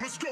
Let's go.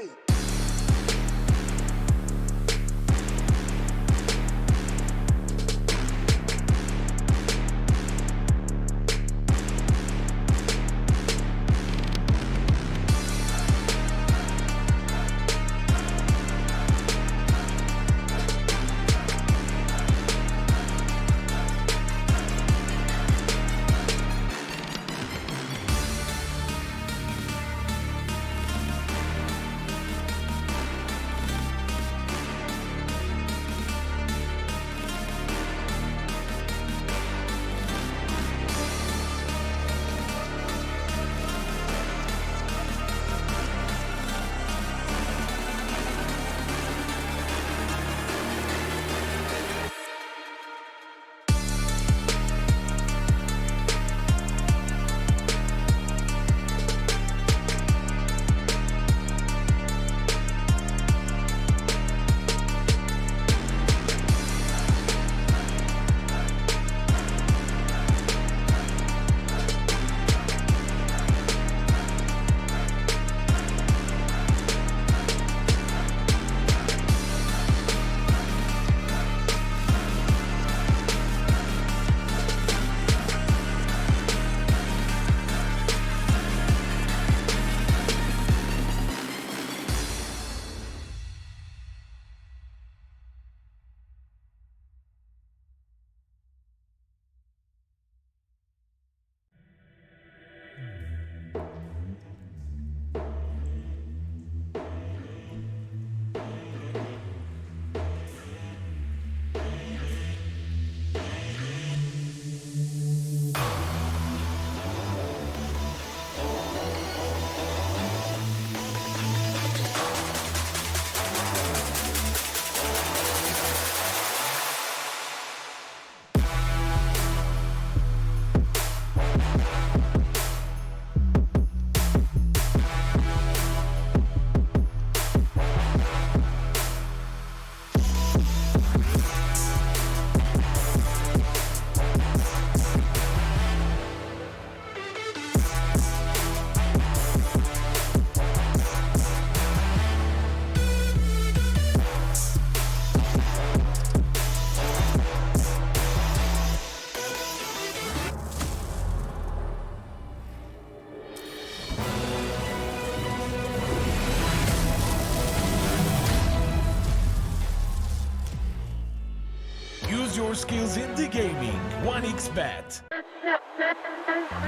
Use your skills in the gaming. 1xBet.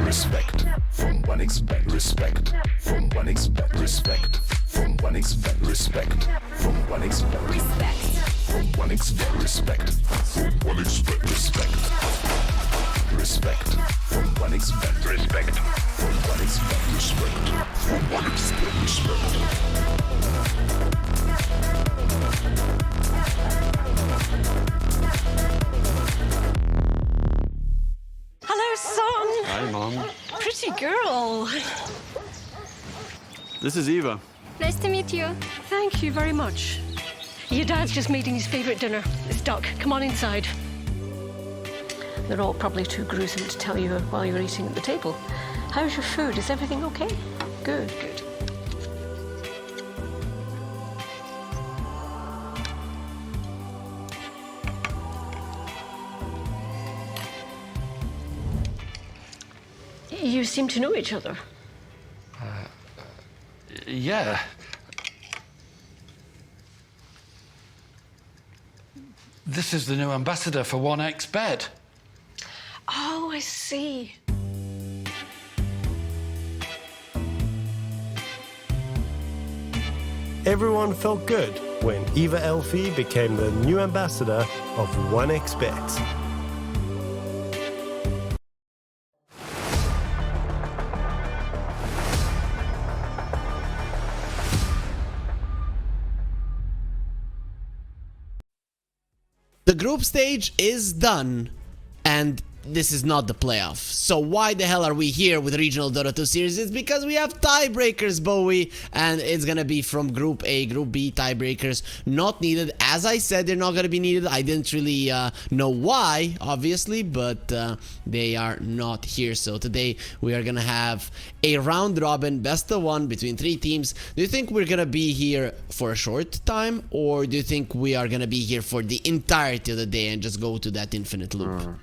Respect from 1xBet. Respect from 1xBet. Respect from 1xBet. Respect from 1xBet. Respect from 1xBet. Respect from 1xBet. Respect. Respect from 1xBet. Respect from 1xBet. Respect from 1xBet. Respect. Hello, son. Hi, Mom. Pretty girl. This is Eva. Nice to meet you. Thank you very much. Your dad's just making his favourite dinner. It's duck. Come on inside. They're all probably too gruesome to tell you while you're eating at the table. How's your food? Is everything okay? Good, good. You seem to know each other. Yeah. This is the new ambassador for 1xBet. Oh, I see. Everyone felt good when Eva Elfie became the new ambassador of 1xBet. The group stage is done, and this is not the playoff. So why the hell are we here with Regional Dota 2 Series? It's because we have tiebreakers, Bowie, and it's gonna be from Group A, Group B tiebreakers. Not needed. As I said, they're not gonna be needed. I didn't really know why, obviously, but they are not here. So today we are gonna have a round robin, best of one between 3 teams. Do you think we're gonna be here for a short time, or do you think we are gonna be here for the entirety of the day and just go to that infinite loop?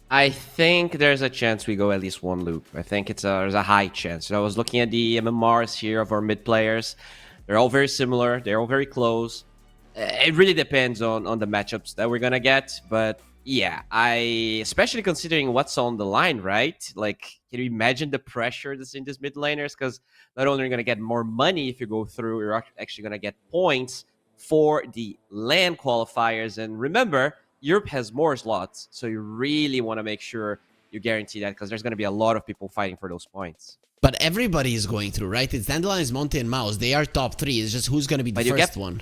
I think there's a chance we go at least one loop. I think there's a high chance. So I was looking at the MMRs here of our mid players. They're all very similar. They're all very close. It really depends on the matchups that we're gonna get. But yeah, especially considering what's on the line, right? Like, can you imagine the pressure that's in these mid laners? Because not only are you gonna get more money if you go through, you're actually gonna get points for the LAN qualifiers. And remember, Europe has more slots, so you really want to make sure you guarantee that, because there's going to be a lot of people fighting for those points. But everybody is going through, right? It's Dandelions, Monte, and Mouz. They are top 3. It's just who's going to be the first one.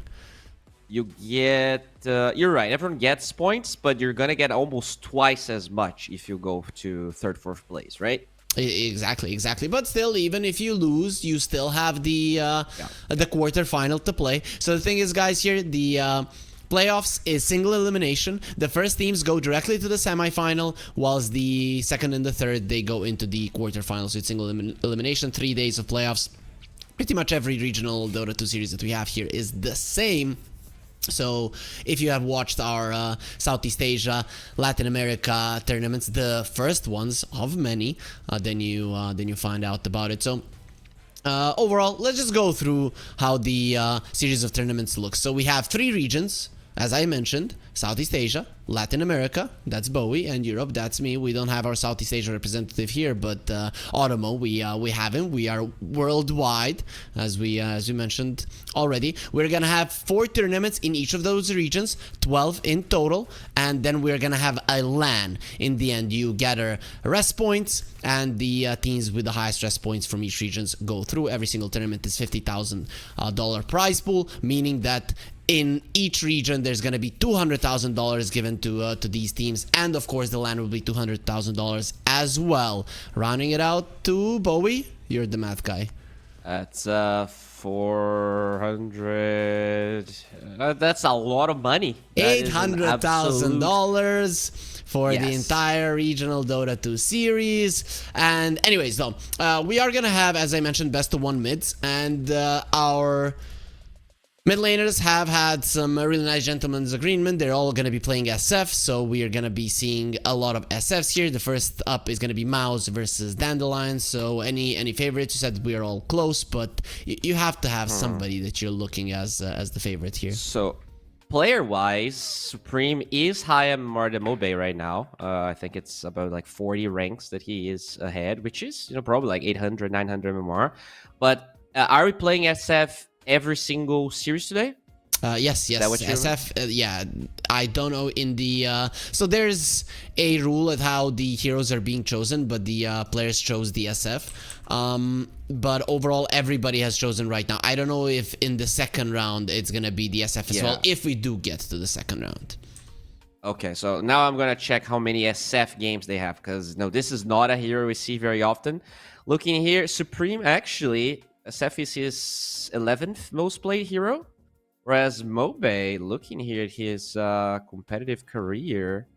You get... you're right. Everyone gets points, but you're going to get almost twice as much if you go to 3rd, 4th place, right? Exactly. But still, even if you lose, you still have the quarterfinal to play. So the thing is, guys, here, the... playoffs is single elimination. The first teams go directly to the semifinal, whilst the second and the third, they go into the quarterfinals. So it's single elimination, 3 days of playoffs. Pretty much every regional Dota 2 series that we have here is the same. So if you have watched our Southeast Asia, Latin America tournaments, the first ones of many, then you find out about it. So overall, let's just go through how the series of tournaments looks. So we have 3 regions, as I mentioned: Southeast Asia, Latin America, that's Bowie, and Europe, that's me. We don't have our Southeast Asia representative here, but Automo, we have him. We are worldwide, as we mentioned already. We're gonna have 4 tournaments in each of those regions, 12 in total, and then we're gonna have a LAN. In the end, you gather rest points, and the teams with the highest rest points from each regions go through. Every single tournament is $50,000 prize pool, meaning that in each region there's going to be $200,000 given to these teams, and of course the LAN will be $200,000 as well. Rounding it out to Bowie, you're the math guy. That's 400. That's a lot of money. $800,000 for the Yes. entire regional Dota 2 series. And anyways, though, we are gonna have, as I mentioned, best of 1 mids, and our mid laners have had some really nice gentlemen's agreement. They're all going to be playing SF, so we are going to be seeing a lot of SFs here. The first up is going to be Mouz versus Dandelions. So any favorites? You said we are all close, but you have to have somebody that you're looking as the favorite here. So, player-wise, Supreme is higher more than Mobe right now. I think it's about like 40 ranks that he is ahead, which is, probably like 800, 900 MMR. But are we playing SF every single series today? Yes. Is that what SF, yeah. I don't know in the... so there's a rule at how the heroes are being chosen, but the players chose the SF. But overall, everybody has chosen right now. I don't know if in the second round it's going to be the SF as well, if we do get to the second round. Okay, so now I'm going to check how many SF games they have, because no, this is not a hero we see very often. Looking here, Supreme actually... SF is his 11th most played hero, whereas Mobe, looking here at his competitive career,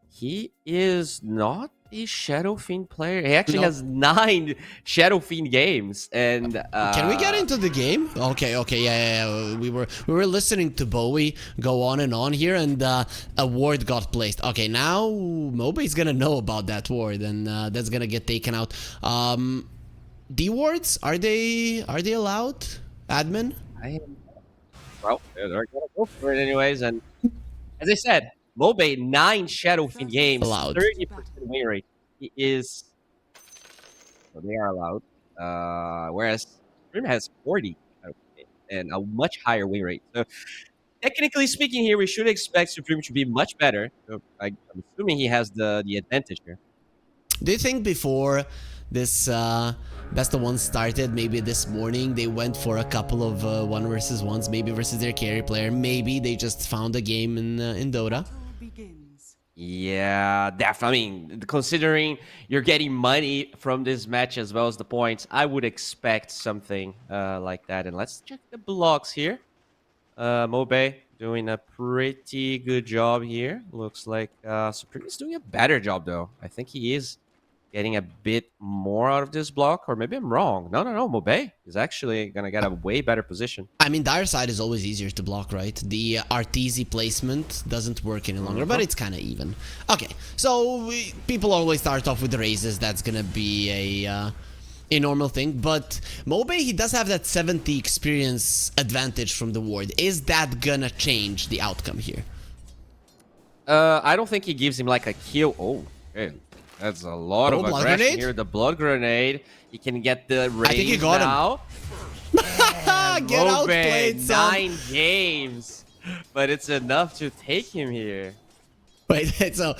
he is not a Shadow Fiend player. He actually has 9 Shadow Fiend games. And can we get into the game? Okay, yeah. We were listening to Bowie go on and on here, and a ward got placed. Okay, now Mobe's gonna know about that ward, and that's gonna get taken out. D wards, are they allowed? Admin? well, they're gonna go for it anyways, and As I said, Mobe 9 Shadowfiend games, Allowed. 30% win rate. He is. So they are allowed. Whereas Supreme has 40 and a much higher win rate. So technically speaking, here we should expect Supreme to be much better. So I'm assuming he has the advantage here. Do you think before this best of one started, maybe this morning, they went for a couple of 1 versus 1s, maybe versus their carry player? Maybe they just found a game in Dota? Yeah, definitely. I mean, considering you're getting money from this match as well as the points, I would expect something like that. And let's check the blocks here. Mobe doing a pretty good job here. Looks like Supreme is doing a better job, though. I think he is getting a bit more out of this block, or maybe I'm wrong. No. Mobe is actually going to get a way better position. I mean, dire side is always easier to block, right? The Arteezy placement doesn't work any longer, but it's kind of even. Okay, so people always start off with the raises. That's going to be a normal thing, but Mobe, he does have that 70 experience advantage from the ward. Is that gonna change the outcome here? I don't think he gives him like a kill. Oh, okay. That's a lot of blood aggression grenade? here. The blood grenade. He can get the raise I think he got now. him. Get Mobe, outplayed, son. 9 games, but it's enough to take him here. Wait, so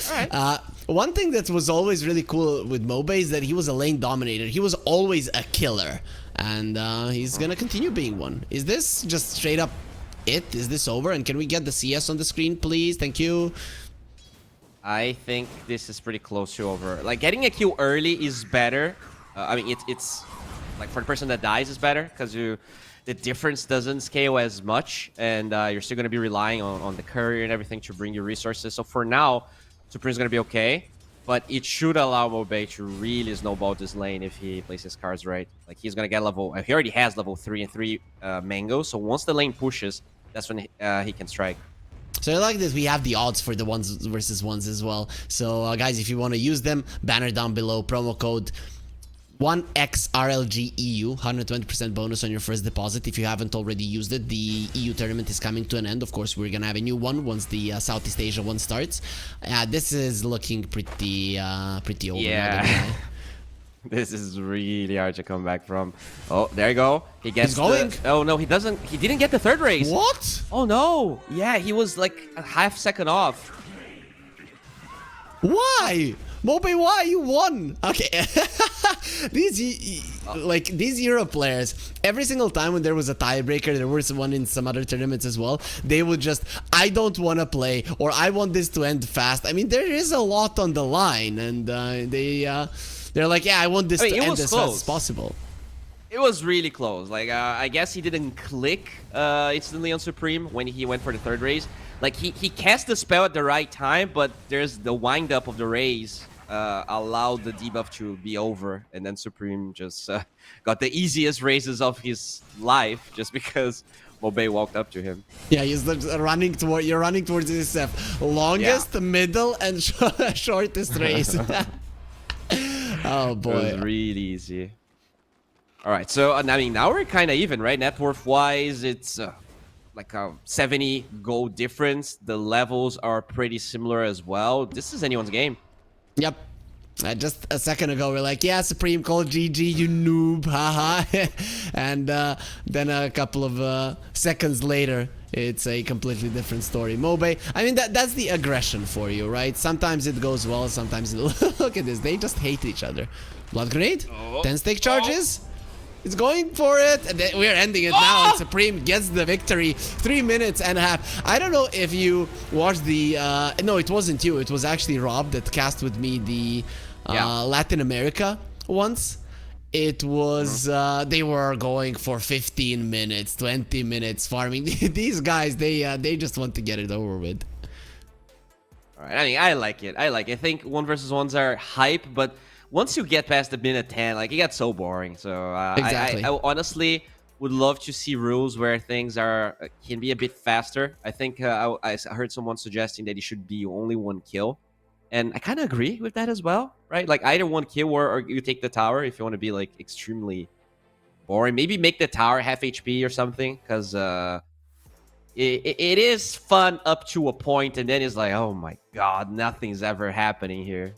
one thing that was always really cool with Mobe is that he was a lane dominator. He was always a killer, and he's gonna continue being one. Is this just straight up it? Is this over? And can we get the CS on the screen, please? Thank you. I think this is pretty close to over. Like, getting a kill early is better. I mean, it's like for the person that dies is better because the difference doesn't scale as much, and you're still going to be relying on the courier and everything to bring you resources. So for now, Supreme's going to be okay, but it should allow Mobe to really snowball this lane if he plays his cards right. Like, he's going to get level... He already has level 3 and 3 Mango, so once the lane pushes, that's when he can strike. So I like this. We have the odds for the 1s versus 1s as well. So guys, if you want to use them, banner down below, promo code 1XRLGEU, 120% bonus on your first deposit if you haven't already used it. The EU tournament is coming to an end. Of course, we're gonna have a new one once the Southeast Asia one starts. This is looking pretty over. Yeah. This is really hard to come back from. Oh, there you go. He gets He's going. Oh no, he doesn't. He didn't get the third raise. What? Oh no. Yeah, he was like a half second off. Why? Mobe, why? You won. Okay. These Euro players, every single time when there was a tiebreaker, there was one in some other tournaments as well, they would just, I don't want to play, or I want this to end fast. I mean, there is a lot on the line, and they're like, yeah, I want this to end as fast as possible. It was really close. Like, I guess he didn't click instantly on Supreme when he went for the third raise. Like, he cast the spell at the right time, but there's the wind-up of the raise allowed the debuff to be over, and then Supreme just got the easiest raises of his life just because Mobe walked up to him. Yeah, you're running towards SF. Longest, middle, and shortest race. Oh boy. It was really easy. All right, so I mean, now we're kind of even, right? Net worth-wise, it's like a 70 gold difference. The levels are pretty similar as well. This is anyone's game. Yep. Just a second ago, we're like, yeah, Supreme called GG, you noob, haha. And then a couple of seconds later, it's a completely different story. Mobe, I mean, that's the aggression for you, right? Sometimes it goes well, sometimes it... Look at this, they just hate each other. Blood grenade, 10 stake charges. It's going for it, and we're ending it now, and Supreme gets the victory. 3 minutes and a half. I don't know if you watched the... no, it wasn't you. It was actually Rob that cast with me the Latin America once. It was... they were going for 15 minutes, 20 minutes farming. These guys, they just want to get it over with. All right, I mean, I like it. I think 1 versus 1s are hype, but... once you get past the minute 10, like, it got so boring. So exactly. I honestly would love to see rules where things can be a bit faster. I think I heard someone suggesting that it should be only 1 kill, and I kind of agree with that as well, right? Like, either 1 kill or you take the tower if you want to be like extremely boring. Maybe make the tower half HP or something, because it is fun up to a point, and then it's like, oh my god, nothing's ever happening here.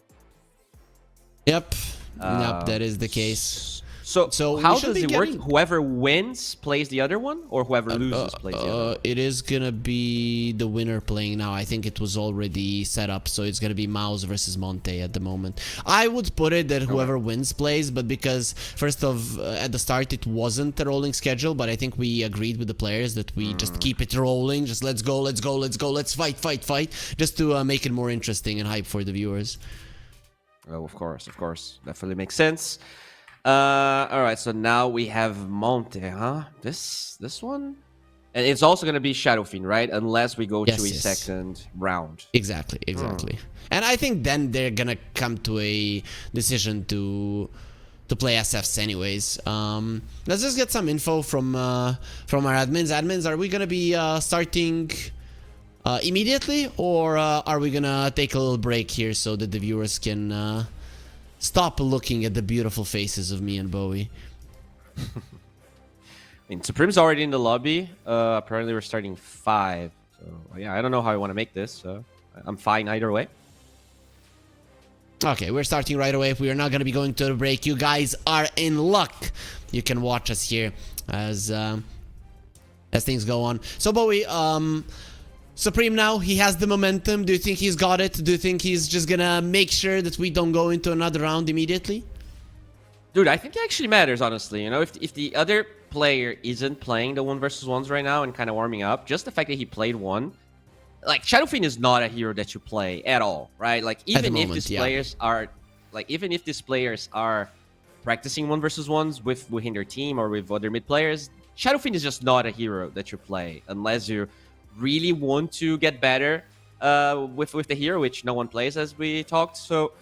Yep. Yep, that is the case. So we how should does be it work? getting- Whoever wins plays the other one, or whoever loses plays the other one? It is gonna be the winner playing now. I think it was already set up, so it's gonna be Mouz versus Monte at the moment. I would put it that whoever wins plays, but because at the start it wasn't a rolling schedule, but I think we agreed with the players that we just keep it rolling. Just let's go, let's fight, just to make it more interesting and hype for the viewers. Oh, of course, definitely makes sense. All right, so now we have Monte, huh? This one, and it's also gonna be Shadow Fiend, right? Unless we go to a second round. Exactly. And I think then they're gonna come to a decision to play SFs anyways. Let's just get some info from our admins. Admins, are we gonna be starting immediately, or are we gonna take a little break here so that the viewers can stop looking at the beautiful faces of me and Bowie? I mean, Supreme's already in the lobby. Apparently we're starting 5. So yeah, I don't know how I want to make this. So I'm fine either way. Okay, we're starting right away. We are not going to be going to the break. You guys are in luck. You can watch us here as things go on. So Bowie, Supreme now, he has the momentum. Do you think he's got it? Do you think he's just gonna make sure that we don't go into another round immediately? Dude, I think it actually matters, honestly. You know, if the other player isn't playing the 1v1s right now and kind of warming up, just the fact that he played one, like, Shadow Fiend is not a hero that you play at all, right? Like, even if these players are, practicing 1v1s within their team or with other mid players, Shadow Fiend is just not a hero that you play unless you really want to get better with the hero, which no one plays, as we talked. So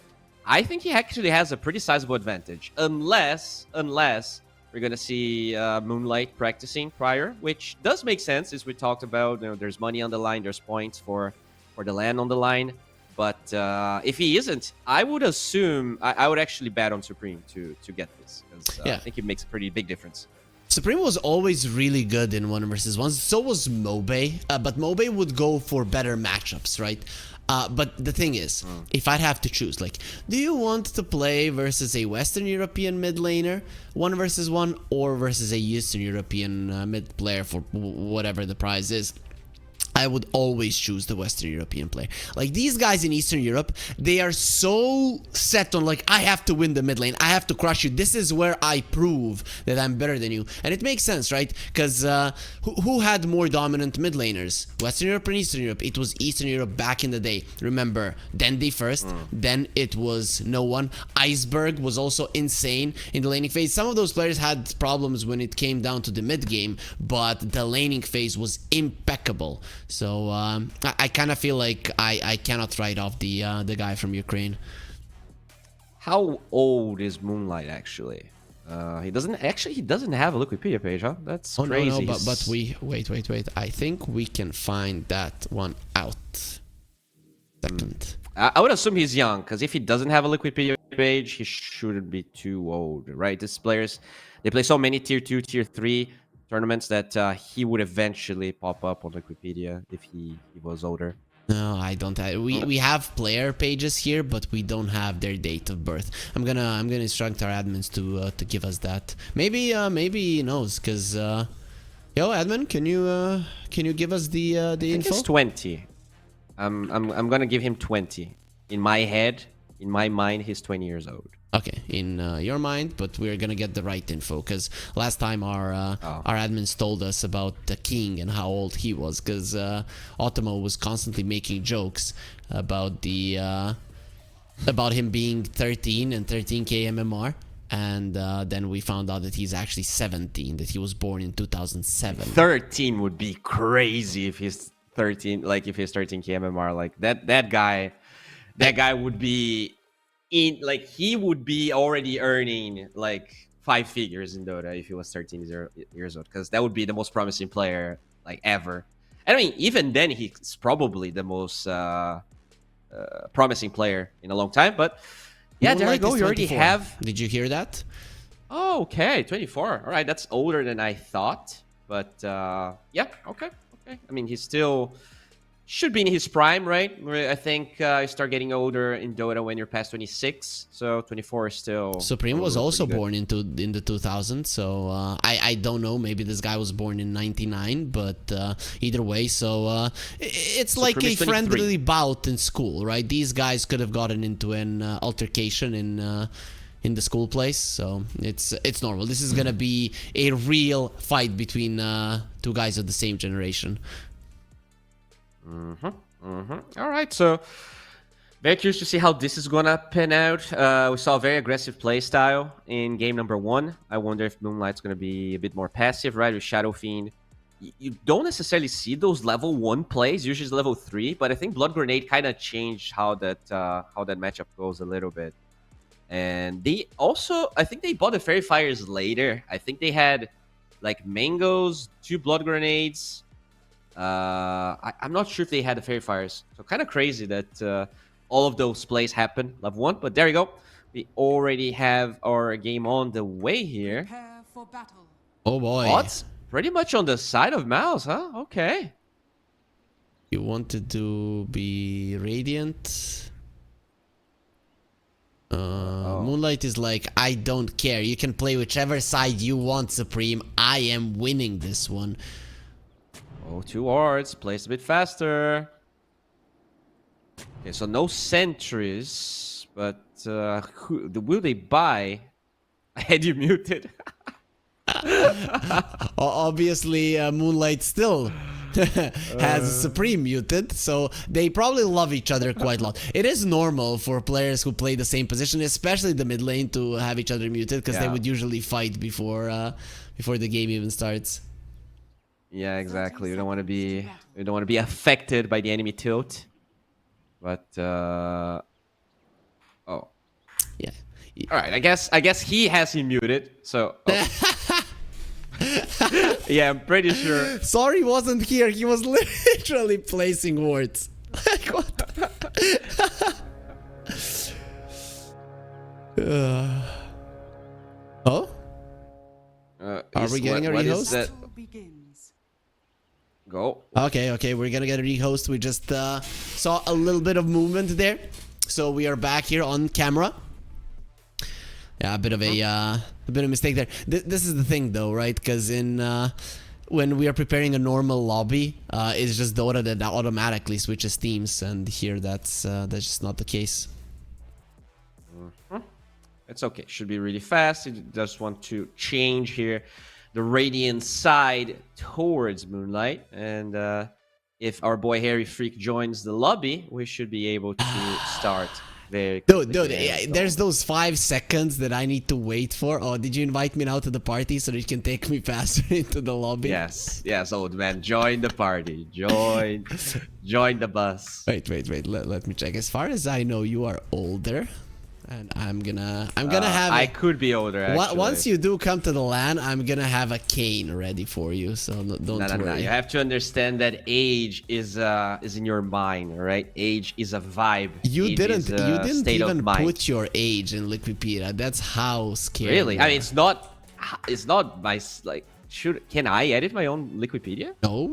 I think he actually has a pretty sizable advantage, unless we're gonna see Moonlight practicing prior, which does make sense, as we talked about. You know, there's money on the line, there's points for the land on the line. But if he isn't, I would assume I would actually bet on Supreme to get this, because I think it makes a pretty big difference. Supreme was always really good in 1v1s. So was Mobe, but Mobe would go for better matchups, right? But the thing is, if I'd have to choose, like, do you want to play versus a Western European mid laner, 1v1, or versus a Eastern European mid player for whatever the prize is? I would always choose the Western European player. Like, these guys in Eastern Europe, they are so set on, like, I have to win the mid lane. I have to crush you. This is where I prove that I'm better than you. And it makes sense, right? Because who had more dominant mid laners? Western Europe and Eastern Europe. It was Eastern Europe back in the day. Remember, Dandy first, then it was no one. Iceberg was also insane in the laning phase. Some of those players had problems when it came down to the mid game, but the laning phase was impeccable. So I kind of feel like I cannot write off the guy from Ukraine. How old is Moonlight actually? He doesn't have a Wikipedia page, huh? That's crazy. No, but we wait. I think we can find that one out. Second. I would assume he's young, because if he doesn't have a Wikipedia page, he shouldn't be too old, right? These players, they play so many tier 2, tier 3 tournaments that he would eventually pop up on Wikipedia if he was older. No, I don't have. We have player pages here, but we don't have their date of birth. I'm gonna instruct our admins to give us that. Maybe he knows, because yo, admin, can you give us the info? It's 20. I'm gonna give him 20. In my head, in my mind, he's 20 years old. Okay, in your mind, but we're gonna get the right info, because last time our admins told us about the king and how old he was, because Otomo was constantly making jokes about about him being 13 and 13k MMR, and then we found out that he's actually 17, that he was born in 2007. 13 would be crazy if he's 13, like if he's 13k MMR, like that guy would be he would be already earning like 5 figures in Dota if he was 13 years old, because that would be the most promising player like ever. And I mean, even then, he's probably the most promising player in a long time. But yeah, there you go. You already have. Did you hear that? Oh, okay, 24. All right, that's older than I thought. But yeah, okay. Okay. I mean, he's still should be in his prime, right? I think you start getting older in Dota when you're past 26, so 24 is still. Supreme was also born in the 2000s, so I don't know. Maybe this guy was born in 99, but either way, so it's like a friendly bout in school, right? These guys could have gotten into an altercation in the school place, so it's normal. This is gonna be a real fight between two guys of the same generation. All right, so very curious to see how this is gonna pan out. We saw a very aggressive play style in game number 1. I wonder if Moonlight's gonna be a bit more passive, right? With Shadow Fiend, you don't necessarily see those level 1 plays. Usually it's level 3, but I think Blood Grenade kind of changed how that matchup goes a little bit. And they also, I think they bought the Fairy Fires later. I think they had like mangoes, 2 Blood Grenades. I'm not sure if they had the Fairy Fires. So kind of crazy that all of those plays happen level 1. But there you go. We already have our game on the way here. Oh boy. Odds pretty much on the side of Mouz, huh? Okay. You wanted to be Radiant? Moonlight is like, I don't care. You can play whichever side you want, Supreme. I am winning this one. Oh, 2 wards. Plays a bit faster. Okay, so no sentries. But will they buy? I had you muted. Obviously, Moonlight still has Supreme muted, so they probably love each other quite a lot. It is normal for players who play the same position, especially the mid lane, to have each other muted, because they would usually fight before the game even starts. Yeah, exactly. We don't want to be affected by the enemy tilt. But oh, yeah. All right. I guess he has him muted. So yeah, I'm pretty sure. Sorry, wasn't here. He was literally placing wards. What? Oh? Are we getting a rehost? Go. Okay, we're gonna get a rehost. We just saw a little bit of movement there, so we are back here on camera. Yeah, a bit of a mistake there. This is the thing, though, right? Because when we are preparing a normal lobby, it's just Dota that automatically switches teams, and here that's just not the case. It's okay. Should be really fast. You just want to change here the Radiant side towards Moonlight, and if our boy Harry Freak joins the lobby, we should be able to start very quickly. Dude, there's those 5 seconds that I need to wait for. Oh, did you invite me now to the party so that you can take me faster into the lobby? Yes, old man, join the party. Join the bus. Wait. Let me check. As far as I know, you are older. And I'm gonna have. I could be older. Actually. Once you do come to the LAN, I'm gonna have a cane ready for you. So don't worry. No. You have to understand that age is in your mind, right? Age is a vibe. You didn't even put put your age in Liquipedia. That's how scary. Really? I mean, it's not my like. Can I edit my own Liquipedia? No,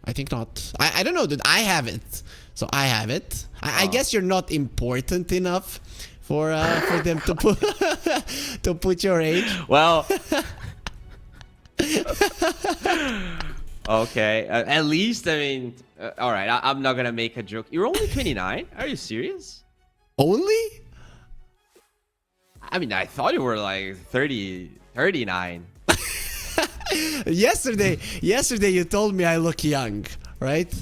I think not. I don't know, dude. I have it. So I have it. I guess you're not important enough for them to put to put your age. Well, okay. At least, I mean, all right. I'm not gonna make a joke. You're only 29. Are you serious? Only? I mean, I thought you were like 30, 39. Yesterday you told me I look young, right?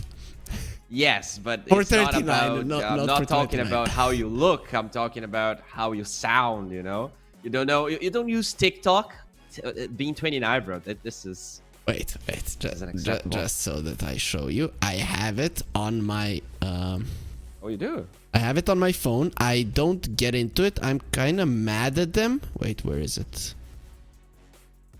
Yes, but for it's 39, not about. I'm not talking 29. about how you look. I'm talking about how you sound. You know, you don't know. You don't use TikTok. Being 29, bro. This is. Wait. Just so that I show you, I have it on my. Oh, you do. I have it on my phone. I don't get into it. I'm kind of mad at them. Wait, where is it?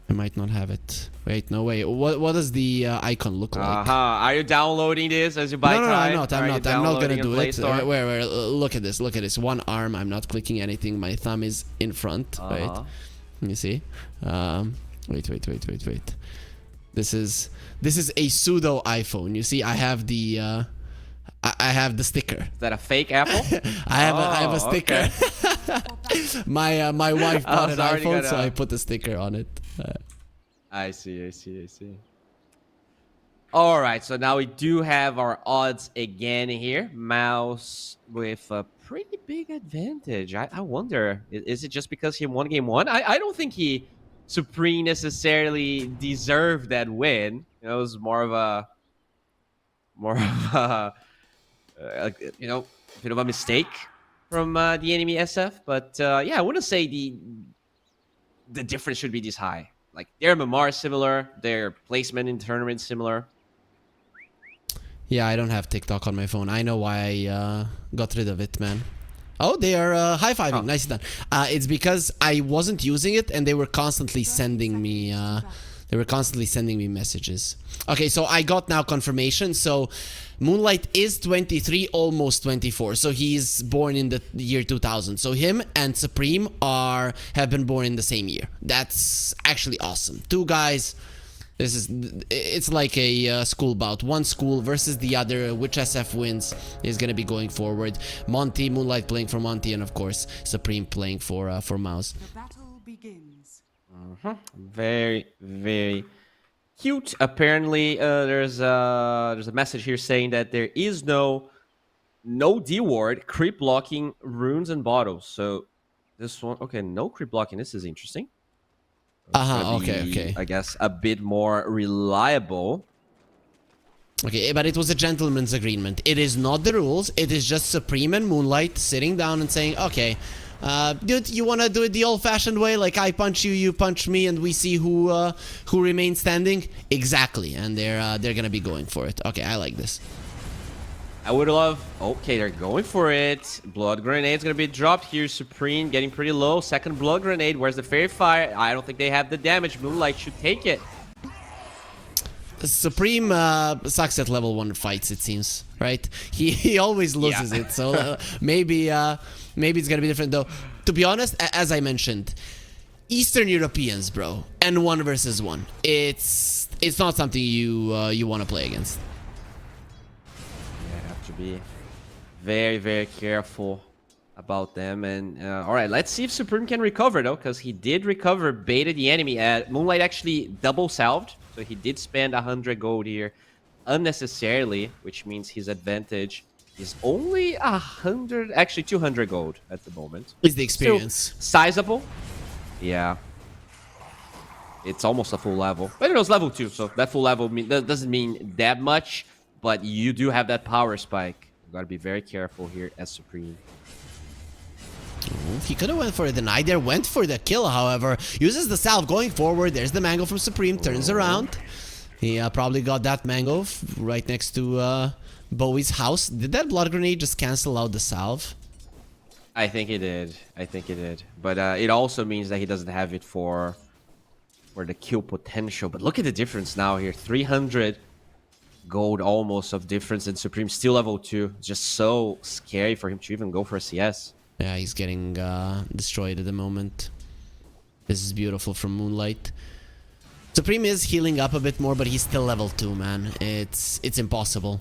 I might not have it. Wait, no way. What does the icon look like? Are you downloading this as you buy? No, I'm not. I'm not gonna do it. Where? Look at this. Look at this. One arm. I'm not clicking anything. My thumb is in front. Wait. Let me see. Wait. This is a pseudo iPhone. You see, I have the sticker. Is that a fake Apple? I have a sticker. Okay. My wife bought an already iPhone, got so a- I put the sticker on it. I see. All right, so now we do have our odds again here. Mouse with a pretty big advantage. I wonder, is it just because he won game one? I don't think Supreme necessarily deserved that win. It was more of a bit of a mistake from the enemy SF. But yeah, I wouldn't say the difference should be this high. Like their MMR is similar, their placement in tournaments similar. Yeah, I don't have TikTok on my phone. I know why I got rid of it, man. Oh, they are high-fiving. Oh. Nicely done. It's because I wasn't using it, and they were constantly sending me. Messages. Okay, so I got now confirmation. So Moonlight is 23, almost 24. So he's born in the year 2000. So him and Supreme have been born in the same year. That's actually awesome. Two guys. It's like a school bout. One school versus the other. Which SF wins is gonna be going forward. Monty, Moonlight playing for Monty, and of course Supreme playing for Mouz. The battle begins. Very, very cute. Apparently, there's a message here saying that there is no D ward creep blocking runes and bottles. So this one, okay, no creep blocking. This is interesting. Gonna be, Okay. I guess a bit more reliable. Okay, but it was a gentleman's agreement. It is not the rules. It is just Supreme and Moonlight sitting down and saying, okay, dude, you want to do it the old-fashioned way? Like I punch you, you punch me, and we see who remains standing? Exactly, and they're going to be going for it. Okay, I like this. I would love... Okay, they're going for it. Blood grenade's going to be dropped here. Supreme getting pretty low. Second blood grenade. Where's the fairy fire? I don't think they have the damage. Moonlight should take it. Supreme sucks at level 1 fights, it seems, right? He always loses it, so maybe it's gonna be different though. To be honest, as I mentioned, Eastern Europeans, bro, and 1 versus 1, it's not something you want to play against. Yeah, have to be very, very careful about them. And all right, let's see if Supreme can recover though, because he did recover, baited the enemy. Moonlight actually double salved. So he did spend 100 gold here unnecessarily, which means his advantage is only 100, actually 200 gold at the moment. Is the experience. Still sizable. Yeah. It's almost a full level. But it was level 2, so that full level that doesn't mean that much, but you do have that power spike. You gotta be very careful here as Supreme. He could have went for the deny there, went for the kill, however. Uses the salve going forward. There's the mango from Supreme, turns around. He probably got that mango right next to Bowie's house. Did that blood grenade just cancel out the salve? I think it did. But it also means that he doesn't have it for the kill potential. But look at the difference now here. 300 gold almost of difference, and Supreme still level 2. It's just so scary for him to even go for a CS. Yeah, he's getting destroyed at the moment. This is beautiful from Moonlight. Supreme is healing up a bit more, but he's still level 2, man. It's impossible.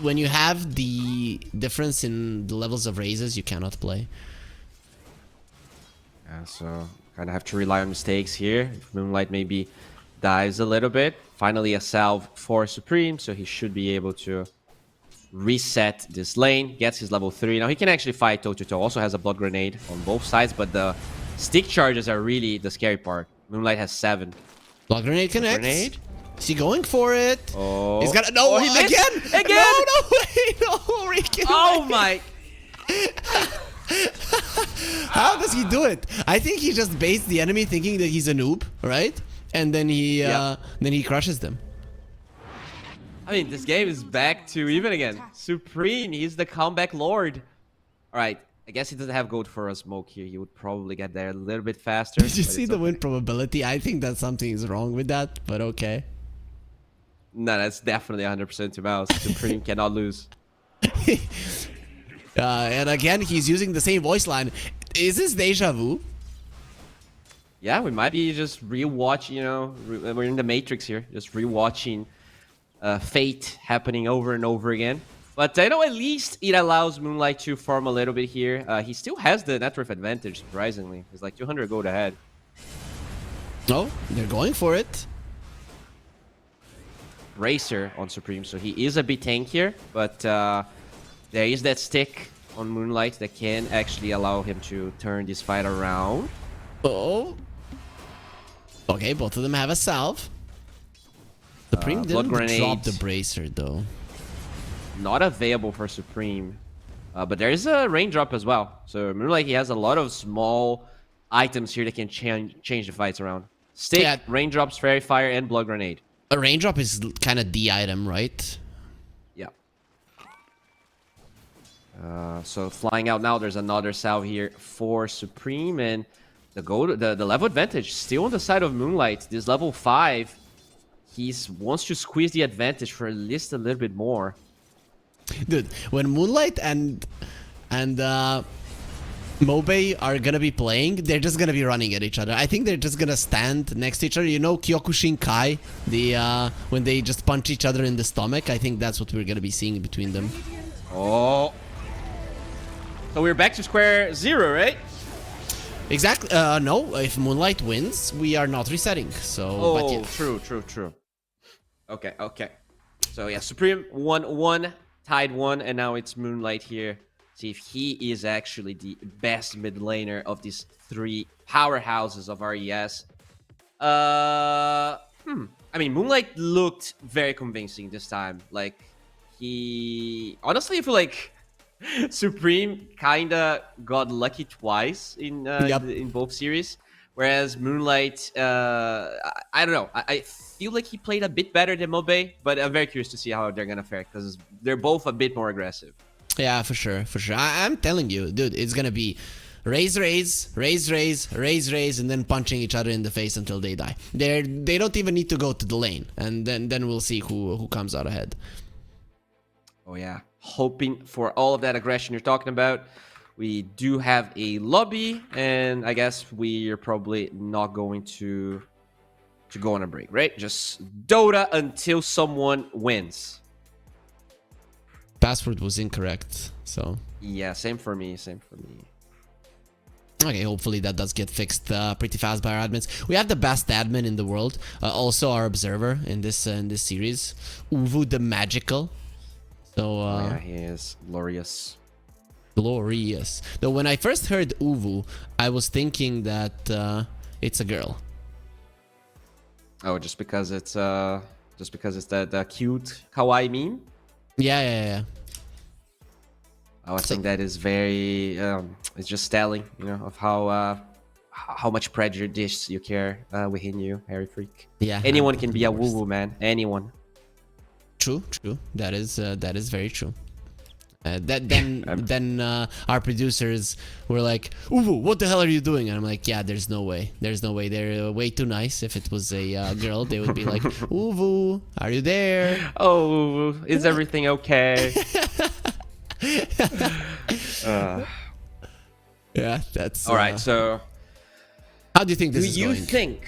When you have the difference in the levels of raises, you cannot play. Yeah, so kind of have to rely on mistakes here. If Moonlight maybe dives a little bit. Finally a salve for Supreme, so he should be able to reset this lane, gets his level 3. Now he can actually fight toe-to-toe. Also has a blood grenade on both sides, but the stick charges are really the scary part. Moonlight has 7. Blood grenade connects. Grenade? Is he going for it? Oh. He's got no. Oh, he missed. Again! No, wait, no, Ricky. Oh my! How does he do it? I think he just baits the enemy thinking that he's a noob, right? And then he crushes them. I mean, this game is back to even again. Supreme, he's the comeback lord. All right, I guess he doesn't have gold for a smoke here. He would probably get there a little bit faster. Did you see the win probability? I think that something is wrong with that, but okay. No, that's definitely 100% to Mouse. Supreme cannot lose. And again, he's using the same voice line. Is this deja vu? Yeah, we might be just rewatch. We're in the Matrix here, just rewatching fate happening over and over again. But I know at least it allows Moonlight to farm a little bit here. He still has the net worth advantage, surprisingly. He's like 200 gold ahead. Oh, they're going for it. Racer on Supreme, so he is a bit tankier, but there is that stick on Moonlight that can actually allow him to turn this fight around. Oh. Okay, both of them have a salve. Supreme Blood didn't grenade. drop the bracer, though. Not available for Supreme, but there is a raindrop as well. So Moonlight, he has a lot of small items here that can change the fights around. Stick, Yeah. raindrops, fairy fire, and blood grenade. A raindrop is kind of the item, right? Yeah. So flying out now, there's another salve here for Supreme, and the level advantage still on the side of Moonlight. This level 5, he wants to squeeze the advantage for at least a little bit more. Dude, when Moonlight and Mobe are gonna be playing, they're just gonna be running at each other. I think they're just gonna stand next to each other. You know Kyokushin Kai, when they just punch each other in the stomach. I think that's what we're gonna be seeing between them. Oh. So we're back to square 0, right? Exactly. No, if Moonlight wins, we are not resetting. So, but Oh, yeah. true. Okay. So yeah, Supreme 1-1, tied 1, and now it's Moonlight here. See if he is actually the best mid laner of these 3 powerhouses of RES. I mean, Moonlight looked very convincing this time. Like, honestly, I feel like Supreme kinda got lucky twice in in both series, whereas Moonlight, I don't know. I feel like he played a bit better than Mobe, but I'm very curious to see how they're gonna fare because they're both a bit more aggressive. Yeah, for sure. I'm telling you, dude, it's gonna be raise, and then punching each other in the face until they die. They don't even need to go to the lane, and then we'll see who comes out ahead. Oh yeah, hoping for all of that aggression you're talking about. We do have a lobby, and I guess we are probably not going to go on a break, right? Just Dota until someone wins. Password was incorrect, so Yeah, same for me. okay. Hopefully that does get fixed pretty fast by our admins. We have the best admin in the world, also our observer in this series, Uvu the Magical. So Yeah, he is glorious. Glorious. Though when I first heard Uvu, I was thinking that it's a girl. Oh, just because it's the cute kawaii meme. Yeah. Oh, I think that is very. It's just telling, of how much prejudice you care within you, Harry Freak. Yeah. Anyone can be a woo-woo, man. Anyone. True. That is very true. Then our producers were like, "Uvu, what the hell are you doing?" And I'm like, "Yeah, there's no way. They're way too nice. If it was a girl, they would be like, Uvu, are you there? Oh, is everything okay? Yeah, that's All right. So, how do you think this is do you going? think?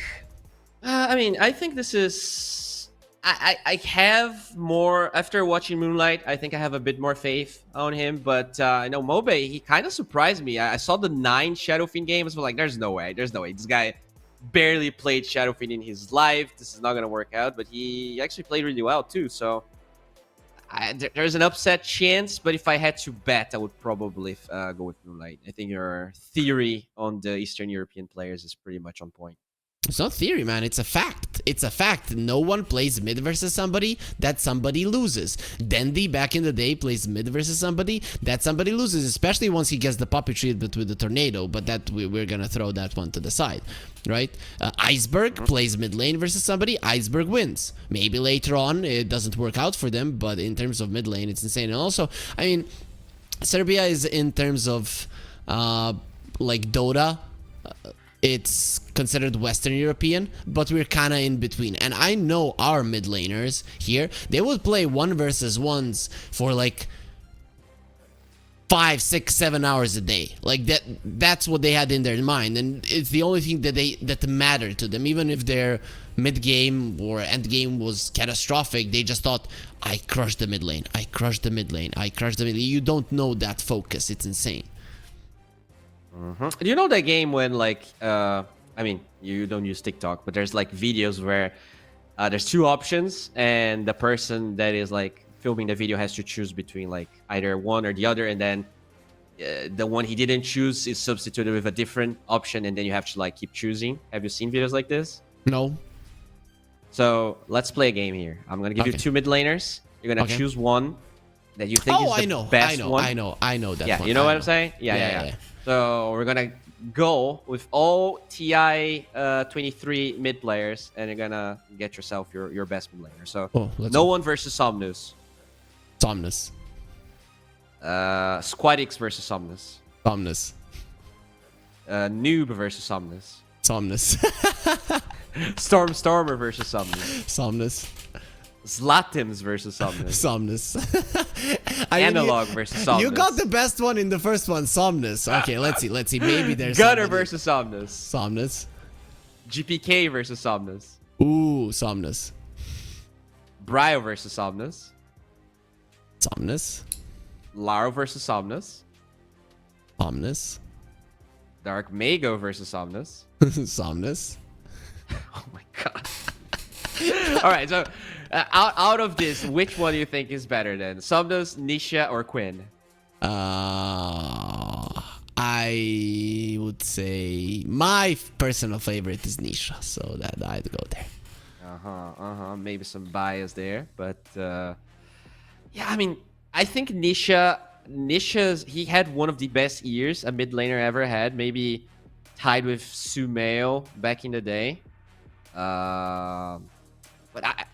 I mean, I think this is. I have more after watching Moonlight. I think I have a bit more faith on him, but I know Mobe. He kind of surprised me. I saw the 9 Shadowfiend games. I was like, "There's no way. This guy barely played Shadowfiend in his life. This is not gonna work out." But he actually played really well too. So there's an upset chance. But if I had to bet, I would probably go with Moonlight. I think your theory on the Eastern European players is pretty much on point. It's not theory, man. It's a fact. No one plays mid versus somebody that somebody loses. Dandy back in the day plays mid versus somebody that somebody loses, especially once he gets the puppy treatment with the tornado. But that we're gonna throw that one to the side, right? Iceberg plays mid lane versus somebody. Iceberg wins. Maybe later on it doesn't work out for them, but in terms of mid lane, it's insane. And also, I mean, Serbia is in terms of like Dota. It's considered Western European, but we're kind of in between. And I know our mid laners here, they would play 1 versus 1s for like 5, 6, 7 hours a day. Like that's what they had in their mind, and it's the only thing that mattered to them. Even if their mid game or end game was catastrophic, they just thought, I crushed the mid lane, I crushed the mid lane, I crushed the mid lane. You don't know that focus. It's insane. Do you know that game when like I mean, you don't use TikTok, but there's like videos where there's two options and the person that is like filming the video has to choose between like either one or the other, and then the one he didn't choose is substituted with a different option, and then you have to like keep choosing. Have you seen videos like this? No. So let's play a game here. I'm gonna give you two mid laners. You're gonna choose one that you think is the best one. I know that. Yeah, one. you know what I'm saying? Yeah. So we're gonna go with all TI 23 mid players, and you're gonna get yourself your best mid laner. So no one versus Somnus. Somnus. Squadix versus Somnus. Somnus. Noob versus Somnus. Somnus. Stormer versus Somnus. Somnus. Zlatims versus Somnus. Somnus. Analog versus Somnus. You got the best one in the first one, Somnus. Okay, let's see. Maybe there's Gunner versus Somnus. Somnus. GPK versus Somnus. Ooh, Somnus. Bryo versus Somnus. Somnus. Laro versus Somnus. Somnus. Dark Mago versus Somnus. Somnus. Oh my god. All right, so out of this, which one do you think is better then? Somnus, Nisha, or Quinn? I would say my personal favorite is Nisha, so that I'd go there. Maybe some bias there, but yeah, I mean, I think Nisha's he had one of the best years a mid laner ever had, maybe tied with Sumail back in the day. But I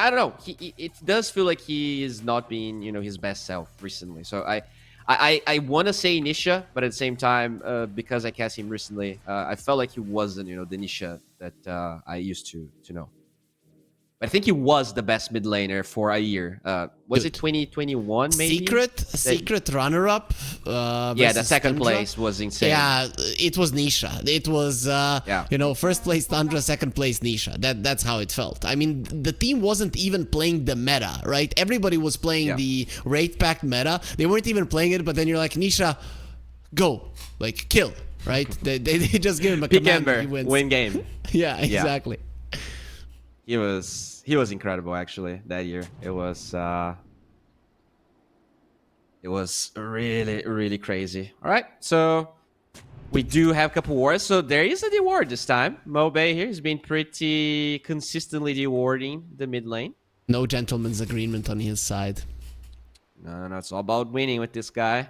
don't know. It does feel like he is not being, his best self recently. So I want to say Nisha, but at the same time, because I cast him recently, I felt like he wasn't, the Nisha that I used to know. But I think he was the best mid laner for a year. Was it 2021 maybe? Secret runner-up. Yeah, the second Tundra. place was insane. Yeah, it was Nisha. It was, first place Tundra, second place Nisha. That's how it felt. I mean, the team wasn't even playing the meta, right? Everybody was playing the Wraith Pact meta. They weren't even playing it, but then you're like, Nisha, go. Like, kill, right? they just give him a Pick command. Ember, He wins. win game. Yeah, exactly. He was incredible actually that year. It was really, really crazy. All right, so we do have a couple wars. So there is a deward this time. Mobe here has been pretty consistently dewarding the mid lane. No gentleman's agreement on his side. No, it's all about winning with this guy.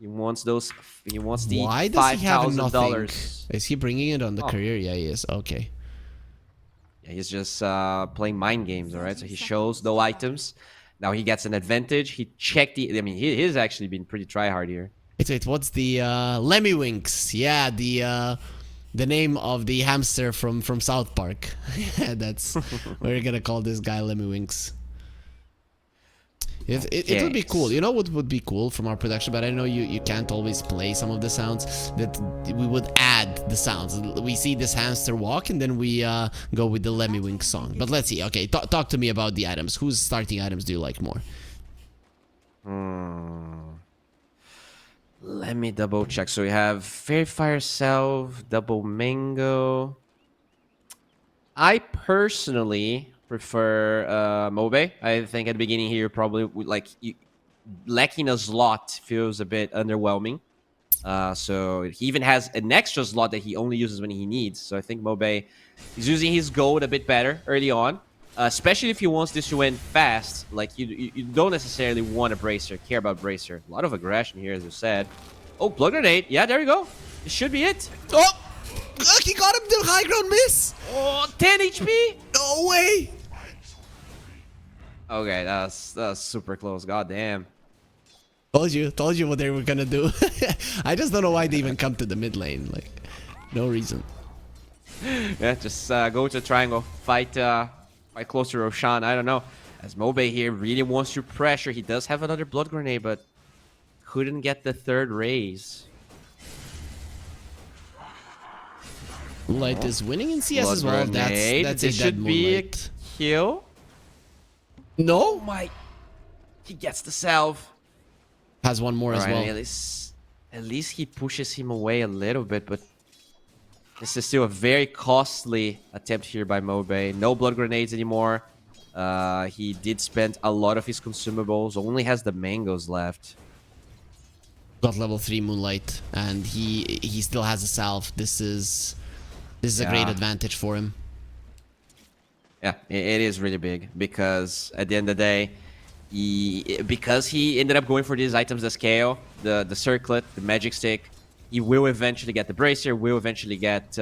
He wants those. He wants the Why does he have $5,000. Is he bringing it on the career? Yeah, he is. Okay. Yeah, he's just playing mind games, all right? So he shows no items. Now he gets an advantage. He checked the... I mean, he's actually been pretty try-hard here. Wait, what's the... Lemmywinks. Yeah, the name of the hamster from South Park. That's... We're gonna call this guy Lemmywinks. It would be cool. You know what would be cool from our production, but I know you can't always play some of the sounds, that we would add the sounds. We see this hamster walk and then we go with the Lemmywinks song. But let's see. Okay, talk to me about the items. Whose starting items do you like more? Let me double check. So we have Fairy Fire Self, Double Mango. I personally prefer Mobe. I think at the beginning here probably lacking a slot feels a bit underwhelming. So he even has an extra slot that he only uses when he needs. So I think Mobe is using his gold a bit better early on, especially if he wants this to end fast. Like you don't necessarily want a Bracer, care about Bracer. A lot of aggression here, as you said. Oh, Blood Grenade. Yeah, there you go. This should be it. Oh! Look, he got him the high ground miss! Oh, 10 HP? No way! Okay, that was super close. God damn. Told you what they were gonna do. I just don't know why they even come to the mid lane. Like, no reason. Yeah, just go to triangle. Fight close to Roshan. I don't know. As Mobe here really wants to pressure. He does have another Blood Grenade, but couldn't get the third raise. Moonlight is winning in CS as Blood well. grenade. That's This a dead should be a Moonlight. kill. No, He gets the salve. has one more as Alright, well. at least he pushes him away a little bit, but this is still a very costly attempt here by Mobe. No blood grenades anymore. He did spend a lot of his consumables. Only has the mangoes left. Got level 3 Moonlight, and he still has a salve. This is a great Yeah. advantage for him. Yeah, it is really big because at the end of the day, because he ended up going for these items, the scale, the circlet, the magic stick, he will eventually get the bracer, will eventually get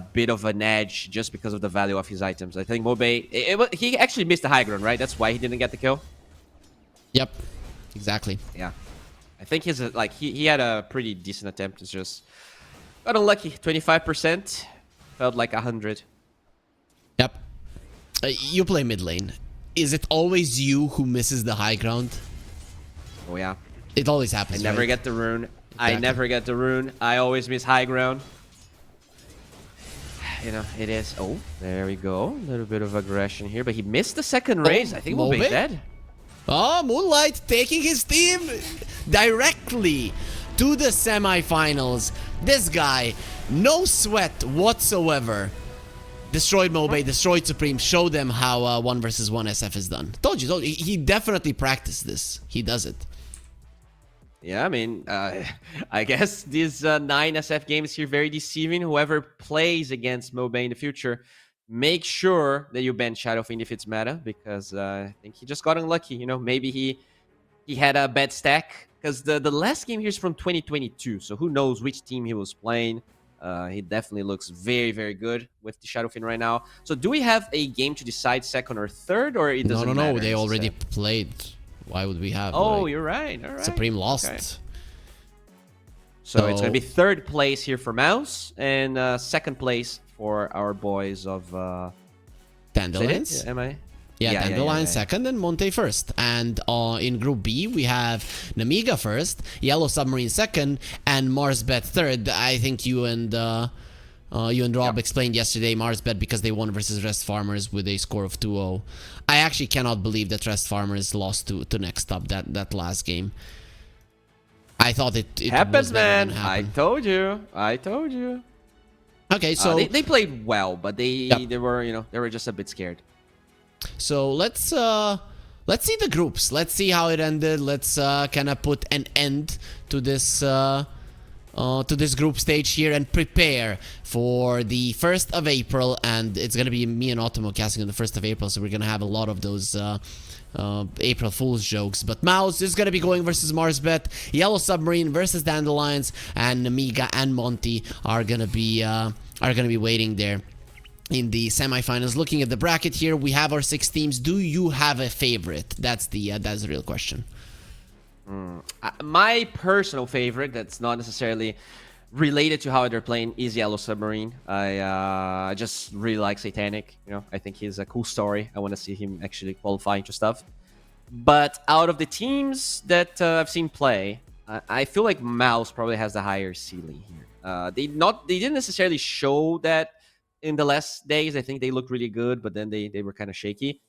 a bit of an edge just because of the value of his items. I think Mobe, he actually missed the high ground, right? That's why he didn't get the kill. Yep, exactly. Yeah, I think he had a pretty decent attempt. It's just got unlucky. 25% felt like 100. Yep. You play mid lane. Is it always you who misses the high ground? Oh yeah, It always I happens. never right? get the rune. I Exactly. never get the rune. I always miss high ground. You know, it is. Oh, there we go. A little bit of aggression here, but he missed the second raise. I think we'll be Mobe? dead. Oh, Moonlight taking his team directly to the semifinals. This guy, no sweat whatsoever. Destroyed Mobe, destroyed Supreme, showed them how 1 versus 1 SF is done. Told you, he definitely practiced this. He does it. Yeah, I mean, I guess these 9 SF games here very deceiving. Whoever plays against Mobe in the future, make sure that you ban Shadowfiend if it's meta, because I think he just got unlucky. You know, maybe he had a bad stack, because the last game here is from 2022, so who knows which team he was playing. He definitely looks very, very good with the Shadowfiend right now. So do we have a game to decide second or third, or it doesn't matter? No, they It's already set? played. Why would we have? Oh, like, you're right. All right. Supreme lost. Okay. So it's going to be third place here for Mouse and second place for our boys of... Dandelions? Yeah, am I? Yeah, Dandelions yeah. second and Monte first. And in Group B, we have Namiga first, Yellow Submarine second, and Marsbet third. I think you and Rob explained yesterday Marsbet because they won versus Rest Farmers with a score of 2-0. I actually cannot believe that Rest Farmers lost to Next Up that last game. I thought it Happens, was never man. gonna I happen. told you. Okay, so they played well, but they were just a bit scared. So let's see the groups. Let's see how it ended. Let's kind of put an end to this group stage here and prepare for the 1st of April. And it's gonna be me and Automo casting on the 1st of April, so we're gonna have a lot of those April Fool's jokes. But Mouse is gonna be going versus Marsbet, Yellow Submarine versus Dandelions, and Namiga and Monty are gonna be waiting there in the semifinals. Looking at the bracket here, we have our 6 teams. Do you have a favorite? That's the real question. My personal favorite, that's not necessarily related to how they're playing, is Yellow Submarine. I just really like Satanic. You know, I think he's a cool story. I want to see him actually qualifying to stuff. But out of the teams that I've seen play, I feel like Mouse probably has the higher ceiling here. They didn't necessarily show that in the last days. I think they looked really good, but then they were kind of shaky.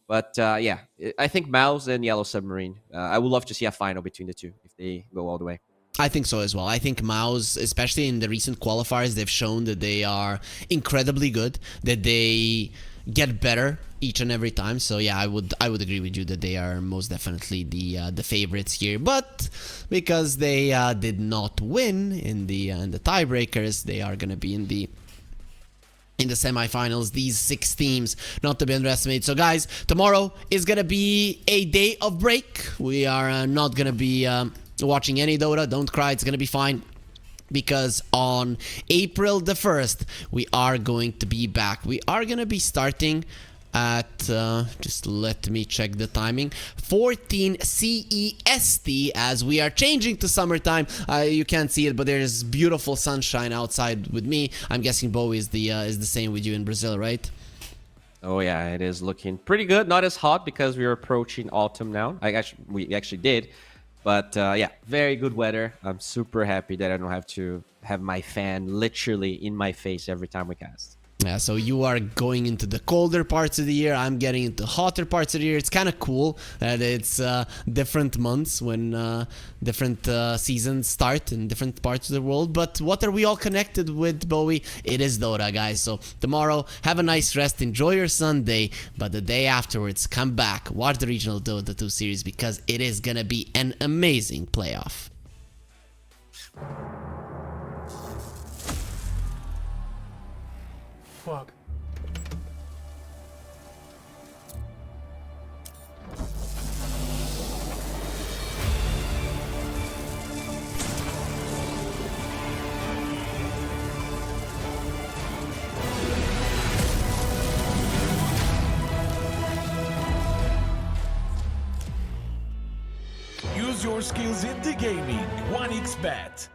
But yeah, I think Mouse and Yellow Submarine. I would love to see a final between the two if they go all the way. I think so as well. I think Mouse, especially in the recent qualifiers, they've shown that they are incredibly good, that they get better each and every time. So yeah, I would agree with you that they are most definitely the favorites here. But because they did not win in the tiebreakers, they are gonna be in the semifinals. These 6 teams, not to be underestimated. So guys, tomorrow is gonna be a day of break. We are not gonna be watching any Dota. Don't cry, it's gonna be fine, because on April the 1st we are going to be back. We are gonna be starting at just let me check the timing, 14 CEST, as we are changing to summertime. You can't see it, but there's beautiful sunshine outside with me. I'm guessing Bo is the same with you in Brazil, right? Oh yeah, it is looking pretty good. Not as hot because we are approaching autumn now. We actually did, But yeah, very good weather. I'm super happy that I don't have to have my fan literally in my face every time we cast. Yeah, so you are going into the colder parts of the year. I'm getting into hotter parts of the year. It's kind of cool that it's different months when different seasons start in different parts of the world. But what are we all connected with, Bowie? It is Dota, guys. So tomorrow, have a nice rest. Enjoy your Sunday. But the day afterwards, come back. Watch the regional Dota 2 series because it is going to be an amazing playoff. Fuck. Use your skills in the gaming. 1xBet.